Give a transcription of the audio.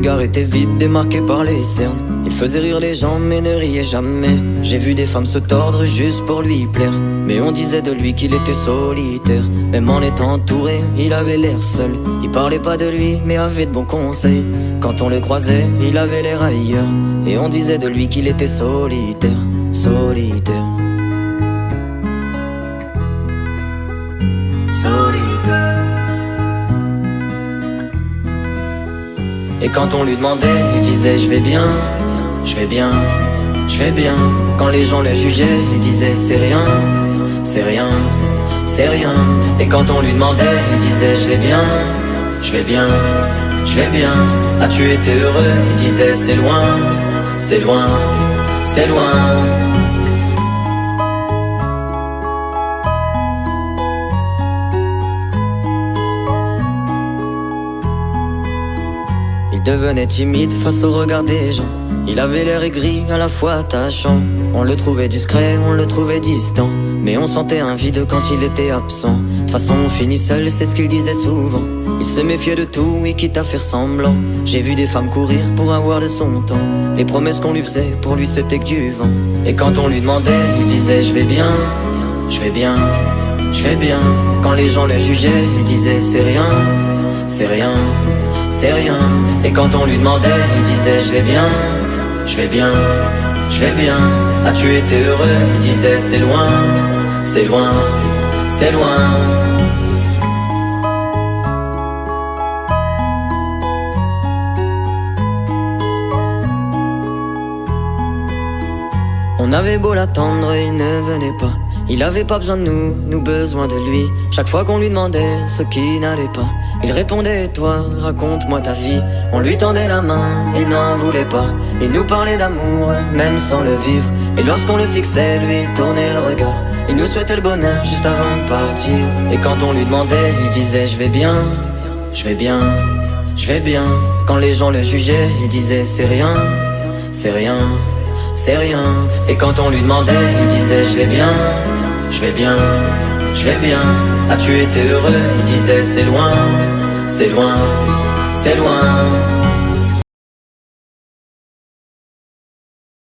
regard était vide, démarqué par les cernes. Il faisait rire les gens mais ne riait jamais. J'ai vu des femmes se tordre juste pour lui plaire, mais on disait de lui qu'il était solitaire. Même en étant entouré, il avait l'air seul. Il parlait pas de lui mais avait de bons conseils. Quand on le croisait, il avait l'air ailleurs, et on disait de lui qu'il était solitaire. Solitaire. Solitaire. Et quand on lui demandait, il disait je vais bien, je vais bien, je vais bien. Quand les gens le jugeaient, il disait c'est rien, c'est rien, c'est rien. Et quand on lui demandait, il disait je vais bien, je vais bien, je vais bien. As-tu été heureux? Il disait c'est loin, c'est loin, c'est loin. Il devenait timide face au regard des gens. Il avait l'air aigri, à la fois attachant. On le trouvait discret, on le trouvait distant, mais on sentait un vide quand il était absent. De toute façon on finit seul, c'est ce qu'il disait souvent. Il se méfiait de tout et quitte à faire semblant. J'ai vu des femmes courir pour avoir de son temps. Les promesses qu'on lui faisait, pour lui c'était que du vent. Et quand on lui demandait, il disait je vais bien, je vais bien, je vais bien. Quand les gens le jugeaient, il disait c'est rien, c'est rien, c'est rien. Et quand on lui demandait, il disait je vais bien, je vais bien, je vais bien. As-tu été heureux? Il disait c'est loin, c'est loin, c'est loin. On avait beau l'attendre, il ne venait pas. Il avait pas besoin de nous, nous besoin de lui. Chaque fois qu'on lui demandait ce qui n'allait pas, il répondait toi, raconte-moi ta vie. On lui tendait la main, il n'en voulait pas. Il nous parlait d'amour, même sans le vivre. Et lorsqu'on le fixait, lui il tournait le regard. Il nous souhaitait le bonheur juste avant de partir. Et quand on lui demandait, il disait je vais bien, je vais bien, je vais bien. Quand les gens le jugeaient, il disait c'est rien, c'est rien, c'est rien. Et quand on lui demandait, il disait je vais bien, je vais bien, je vais bien. As-tu été heureux? Il disait c'est loin, c'est loin, c'est loin.